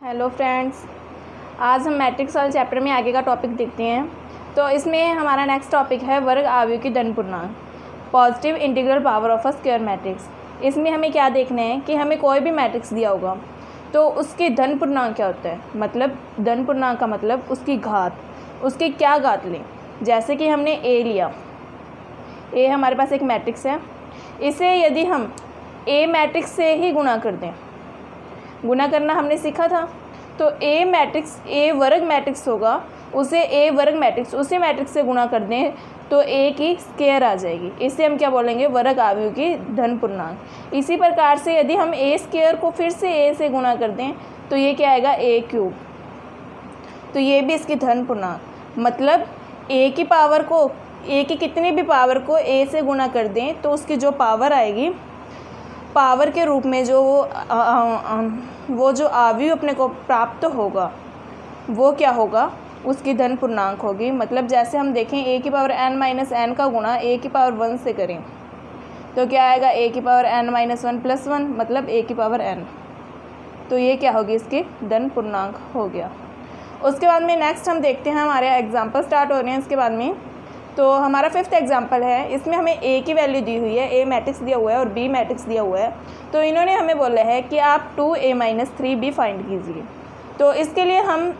Hello friends, आज हम matrix वाले चैप्टर में आगे का टॉपिक देखते हैं। तो इसमें हमारा नेक्स्ट टॉपिक है वर्ग आव्यूह की धन पूर्णांक, positive integral power of a square matrix. इसमें हमें क्या देखना है कि हमें कोई भी मैट्रिक्स दिया होगा तो उसकी धन पूर्णांक क्या होता है। मतलब धन पूर्णांक का मतलब उसकी घात, उसकी क्या घात लें। जैसे कि हमने ए लिया, ए हमारे पास एक मैट्रिक्स है, इसे यदि हम ए मैट्रिक्स से ही गुणा कर दें, गुणा करना हमने सीखा था, तो ए मैट्रिक्स ए वर्ग मैट्रिक्स होगा, उसे ए वर्ग मैट्रिक्स उसी मैट्रिक्स से गुणा कर दें तो ए की स्क्वायर आ जाएगी। इसे हम क्या बोलेंगे, वर्ग आव्यूह की धन पूर्णांक। इसी प्रकार से यदि हम ए स्क्वायर को फिर से ए से गुणा कर दें तो ये क्या आएगा, ए क्यूब। तो ये भी इसकी धन पूर्णांक। मतलब ए की पावर को, ए की कितनी भी पावर को ए से गुणा कर दें तो उसकी जो पावर आएगी, पावर के रूप में जो वो जो आव्यूह अपने को प्राप्त होगा वो क्या होगा, उसकी धन पूर्णांक होगी। मतलब जैसे हम देखें ए की पावर n माइनस एन का गुणा ए की पावर 1 से करें तो क्या आएगा, ए की पावर n माइनस 1 प्लस 1, मतलब ए की पावर n। तो ये क्या होगी, इसकी धन पूर्णांक हो गया। उसके बाद में नेक्स्ट हम देखते हैं, हमारे एग्जाम्पल स्टार्ट हो रहे हैं इसके बाद में। तो हमारा 5th एग्जाम्पल है, इसमें हमें ए की वैल्यू दी हुई है, ए मैट्रिक्स दिया हुआ है और बी मैट्रिक्स दिया हुआ है। तो इन्होंने हमें बोला है कि आप 2a माइनस 3b फाइंड कीजिए। तो इसके लिए हम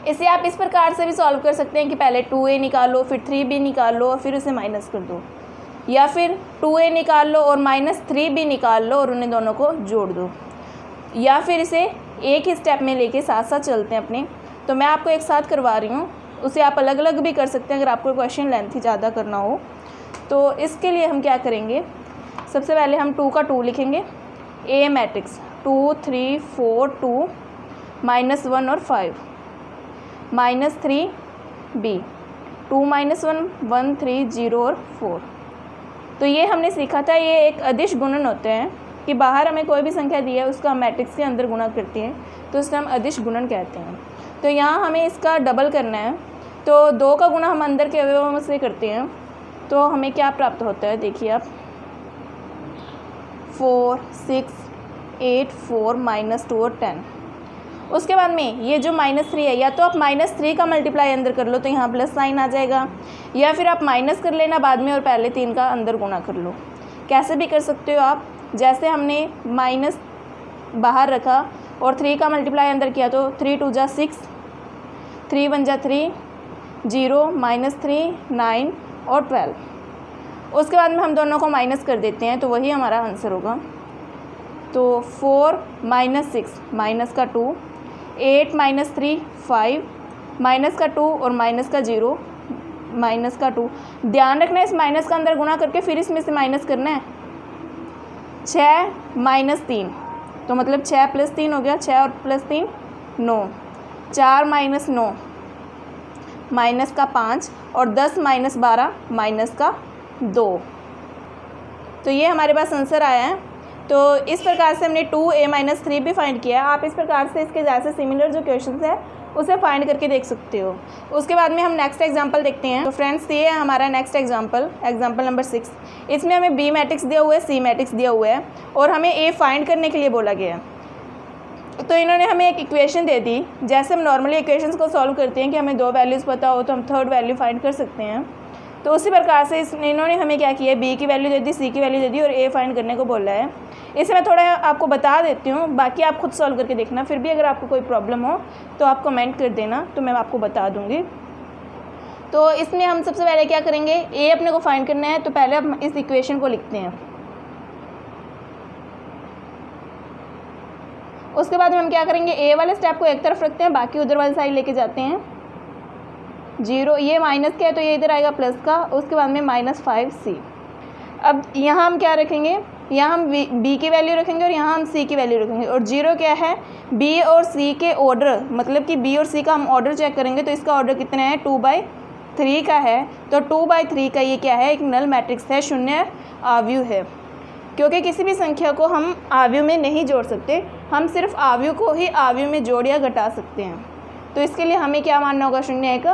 इसे आप इस प्रकार से भी सॉल्व कर सकते हैं कि पहले 2a निकालो, फिर 3b निकाल लो और फिर उसे माइनस कर दो, या फिर 2a निकाल लो और माइनस 3b निकाल लो और उन्हें दोनों को जोड़ दो, या फिर इसे एक ही स्टेप में लेके साथ साथ चलते हैं अपने। तो मैं आपको एक साथ करवा रही हूँ, उसे आप अलग अलग भी कर सकते हैं अगर आपको क्वेश्चन लेंथी ज़्यादा करना हो। तो इसके लिए हम क्या करेंगे, सबसे पहले हम 2 का 2 लिखेंगे, ए मैट्रिक्स 2 3 4 2 माइनस 1 और 5 माइनस 3b 2 माइनस 1 1 3 0 और 4। तो ये हमने सीखा था, ये एक अदिश गुणन होते हैं कि बाहर हमें कोई भी संख्या दी है उसका हम मैट्रिक्स के अंदर गुणा करते हैं, तो उसका हम अदिश गुणन कहते हैं। तो यहाँ हमें इसका डबल करना है, तो 2 का गुणा हम अंदर के अवयवों से करते हैं तो हमें क्या प्राप्त होता है, देखिए आप 4 6 8 4 माइनस 2 और 10। उसके बाद में ये जो -3 है, या तो आप -3 का मल्टीप्लाई अंदर कर लो तो यहाँ प्लस साइन आ जाएगा, या फिर आप माइनस कर लेना बाद में और पहले 3 का अंदर गुणा कर लो। कैसे भी कर सकते हो आप, जैसे हमने माइनस बाहर रखा और 3 का मल्टीप्लाई अंदर किया तो 3 2 जा 6, 3 1 जा 3 0 -3 9 और 12। उसके बाद में हम दोनों को माइनस कर देते हैं तो वही हमारा आंसर होगा। तो 4 माइनस 6 माइनस का 2, 8 माइनस 3 5 माइनस का 2 और माइनस का 0 माइनस का 2। ध्यान रखना है इस माइनस का अंदर गुणा करके फिर इसमें से माइनस करना है। 6 माइनस 3 तो मतलब 6 प्लस 3 हो गया, 6 और प्लस 3 9, 4 माइनस 9 माइनस का 5 और 10 माइनस 12 माइनस का 2। तो ये हमारे पास आंसर आया है। तो इस प्रकार से हमने 2a माइनस 3 भी फाइंड किया है। आप इस प्रकार से इसके जैसे सिमिलर जो क्वेश्चंस है उसे फाइंड करके देख सकते हो। उसके बाद में हम नेक्स्ट एग्जांपल देखते हैं। तो फ्रेंड्स ये है हमारा नेक्स्ट एग्जांपल, एग्जांपल नंबर 6। इसमें हमें बी मैट्रिक्स दिया हुआ है, सी मैट्रिक्स दिया हुआ है और हमें ए फाइंड करने के लिए बोला गया है। तो इन्होंने हमें एक इक्वेशन दे दी, जैसे हम नॉर्मली इक्वेशंस को सॉल्व करते हैं कि हमें 2 वैल्यूज़ पता हो तो हम थर्ड वैल्यू फाइंड कर सकते हैं। तो उसी प्रकार से इन्होंने हमें क्या किया, बी की वैल्यू दे दी, सी की वैल्यू दे दी और ए फाइंड करने को बोला है। इसे मैं थोड़ा आपको बता देती हूँ, बाकी आप खुद सॉल्व करके देखना। फिर भी अगर आपको कोई प्रॉब्लम हो तो आप कमेंट कर देना, तो मैं आपको बता दूँगी। तो इसमें हम सबसे पहले क्या करेंगे, ए अपने को फाइंड करना है, तो पहले हम इस इक्वेशन को लिखते हैं। उसके बाद हम क्या करेंगे, ए वाले स्टेप को एक तरफ रखते हैं, बाकी उधर वाली साइड लेके जाते हैं। 0 ये माइनस का है तो ये इधर आएगा प्लस का, उसके बाद में -5c। अब यहाँ हम क्या रखेंगे, यहाँ हम b की वैल्यू रखेंगे और यहाँ हम c की वैल्यू रखेंगे। और 0 क्या है, b और c के ऑर्डर, मतलब कि b और c का हम ऑर्डर चेक करेंगे तो इसका ऑर्डर कितना है, 2/3 का है। तो 2/3 का ये क्या है, एक नल मैट्रिक्स है, शून्य आव्यूह है। क्योंकि किसी भी संख्या को हम आव्यूह में नहीं जोड़ सकते, हम सिर्फ आव्यूह को ही आव्यूह में जोड़ या घटा सकते हैं। तो इसके लिए हमें क्या मानना होगा, शून्य एक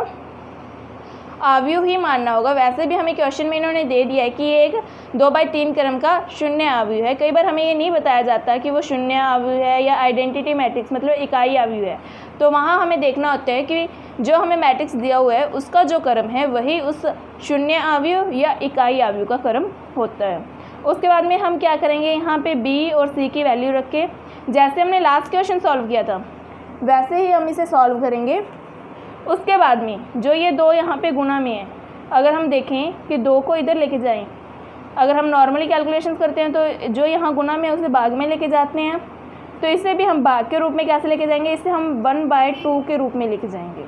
आव्यूह ही मानना होगा। वैसे भी हमें क्वेश्चन में इन्होंने दे दिया है कि ये एक 2/3 क्रम का शून्य आव्यूह है। कई बार हमें ये नहीं बताया जाता कि वो शून्य आव्यूह है या आइडेंटिटी मैट्रिक्स मतलब इकाई आव्यूह है। तो वहाँ हमें देखना होता है कि जो हमें मैट्रिक्स दिया हुआ है उसका जो क्रम है वही उस शून्य आव्यूह या इकाई आव्यूह का क्रम होता है। उसके बाद में हम क्या करेंगे, यहाँ पे बी और सी की वैल्यू रख के जैसे हमने लास्ट क्वेश्चन सॉल्व किया था वैसे ही हम इसे सॉल्व करेंगे। उसके बाद में जो ये 2 यहाँ पे गुणा में है, अगर हम देखें कि 2 को इधर लेके जाएं, अगर हम नॉर्मली कैलकुलेशंस करते हैं तो जो यहाँ गुणा में है उसे भाग में लेके जाते हैं, तो इसे भी हम भाग के रूप में कैसे लेके जाएंगे, इसे हम 1/2 के रूप में लेके जाएंगे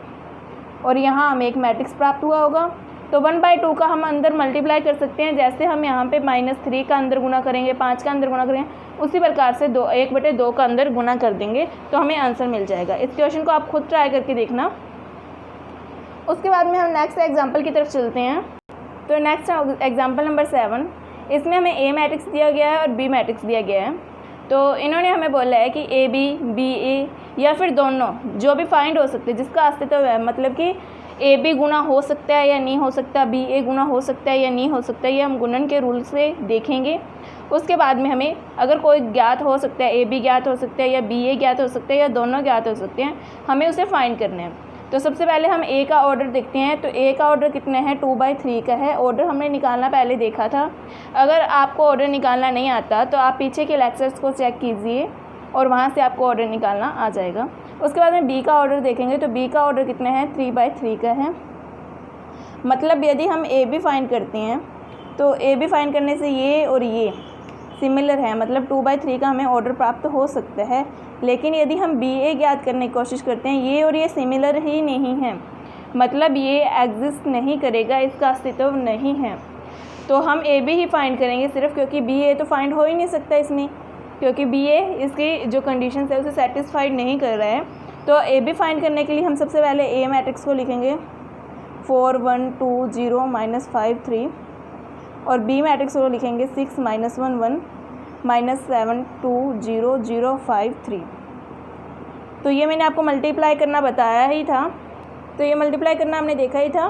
और यहाँ हमें एक मैट्रिक्स प्राप्त हुआ होगा। तो 1/2 का हम अंदर मल्टीप्लाई कर सकते हैं, जैसे हम यहाँ पे -3 का अंदर गुना करेंगे, 5 का अंदर गुना करेंगे, उसी प्रकार से 1/2 का अंदर गुना कर देंगे तो हमें आंसर मिल जाएगा। इस क्वेश्चन को आप खुद ट्राई करके देखना। उसके बाद में हम नेक्स्ट एग्जाम्पल की तरफ चलते हैं। तो नेक्स्ट एग्जाम्पल नंबर 7, इसमें हमें ए मैट्रिक्स दिया गया है और बी मैट्रिक्स दिया गया है। तो इन्होंने हमें बोला है कि ए बी, बी ए या फिर दोनों जो भी फाइंड हो सकते हैं जिसका अस्तित्व है, मतलब कि ए बी गुना हो सकता है या नहीं हो सकता, बी ए गुना हो सकता है या नहीं हो सकता, ये हम गुणन के रूल से देखेंगे। उसके बाद में हमें अगर कोई ज्ञात हो सकता है, ए बी ज्ञात हो सकता है या बी ए ज्ञात हो सकता है या दोनों ज्ञात हो सकते हैं, हमें उसे फाइंड करना है। तो सबसे पहले हम ए का ऑर्डर देखते हैं। तो ए का ऑर्डर कितना है, 2/3 का है। ऑर्डर हमने निकालना पहले देखा था। अगर आपको ऑर्डर निकालना नहीं आता तो आप पीछे के लेक्चर्स को चेक कीजिए और वहाँ से आपको ऑर्डर निकालना आ जाएगा। उसके बाद में बी का ऑर्डर देखेंगे। तो बी का ऑर्डर कितना है, 3/3 का है। मतलब यदि हम ए बी फाइंड करते हैं तो ए बी फाइंड करने से ये और ये सिमिलर है, मतलब 2/3 का हमें ऑर्डर प्राप्त हो सकता है। लेकिन यदि हम बी ए ज्ञात करने की कोशिश करते हैं, ये और ये सिमिलर ही नहीं है, मतलब ये एग्जिस्ट नहीं करेगा, इसका अस्तित्व नहीं है, तो हम ए बी ही फाइंड करेंगे सिर्फ, क्योंकि बी ए तो फाइंड हो ही नहीं सकता इसमें, क्योंकि बी ए इसकी जो कंडीशंस है उसे सेटिस्फाइड नहीं कर रहा है। तो ए बी फाइंड करने के लिए हम सबसे पहले ए मैट्रिक्स को लिखेंगे 4 1 2 0 -5 3 और बी मैट्रिक्स को लिखेंगे 6 -1 1 -7 2 0 0 5 3। तो ये मैंने आपको मल्टीप्लाई करना बताया ही था। तो ये मल्टीप्लाई करना हमने देखा ही था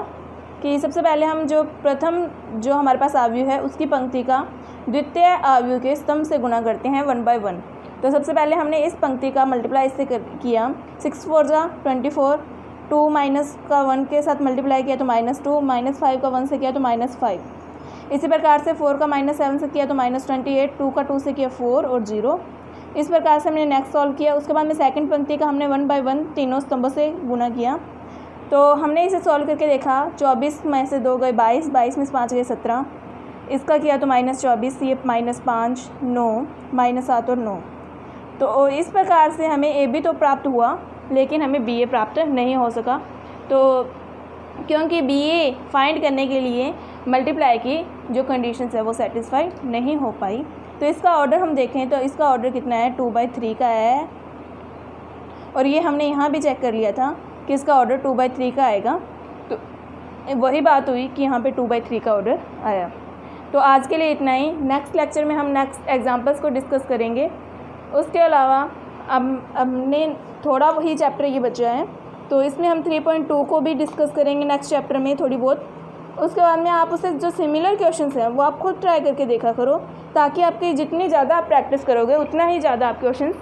कि सबसे पहले हम जो प्रथम जो हमारे पास आव्यूह है उसकी पंक्ति का द्वितीय आव्यूह के स्तंभ से गुणा करते हैं 1/1। तो सबसे पहले हमने इस पंक्ति का मल्टीप्लाई इससे किया, 6 4 जा 24, 2 माइनस का 1 के साथ मल्टीप्लाई किया तो -2, -5 का 1 से किया तो -5, इसी प्रकार से 4 का -7 से किया तो -28, 2 का 2 से किया 4 और 0। इस प्रकार से हमने नेक्स्ट सॉल्व किया। उसके बाद में सेकंड पंक्ति का हमने 1/1 तीनों स्तंभों से गुना किया। तो हमने इसे सॉल्व करके देखा, 24 में से 2 गए 22, 22 में से 5 गए 17, इसका किया तो -24, ये -5 9 -7 और 9। तो इस प्रकार से हमें ए बी तो प्राप्त हुआ लेकिन हमें बी ए प्राप्त नहीं हो सका। तो क्योंकि बी ए फाइंड करने के लिए मल्टीप्लाई की जो कंडीशंस है वो सेटिस्फाई नहीं हो पाई। तो इसका ऑर्डर हम देखें तो इसका ऑर्डर कितना है, 2/3 का है। और ये हमने यहाँ भी चेक कर लिया था कि इसका ऑर्डर 2/3 का आएगा। तो वही बात हुई कि यहाँ पे 2/3 का ऑर्डर आया। तो आज के लिए इतना ही। नेक्स्ट लेक्चर में हम नेक्स्ट एग्जांपल्स को डिस्कस करेंगे। उसके अलावा अब हमने थोड़ा वही चैप्टर ये बचा है तो इसमें हम 3.2 को भी डिस्कस करेंगे नेक्स्ट चैप्टर में थोड़ी बहुत। उसके बाद में आप उसे जो सिमिलर क्वेश्चंस हैं वो आप खुद ट्राई करके देखा करो, ताकि आपकी जितनी ज़्यादा आप प्रैक्टिस करोगे उतना ही ज़्यादा आप क्वेश्चन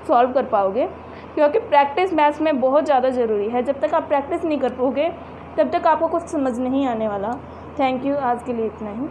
सॉल्व कर पाओगे, क्योंकि प्रैक्टिस मैथ्स में बहुत ज़्यादा ज़रूरी है। जब तक आप प्रैक्टिस नहीं कर पाओगे तब तक आपको कुछ समझ नहीं आने वाला। थैंक यू, आज के लिए इतना ही।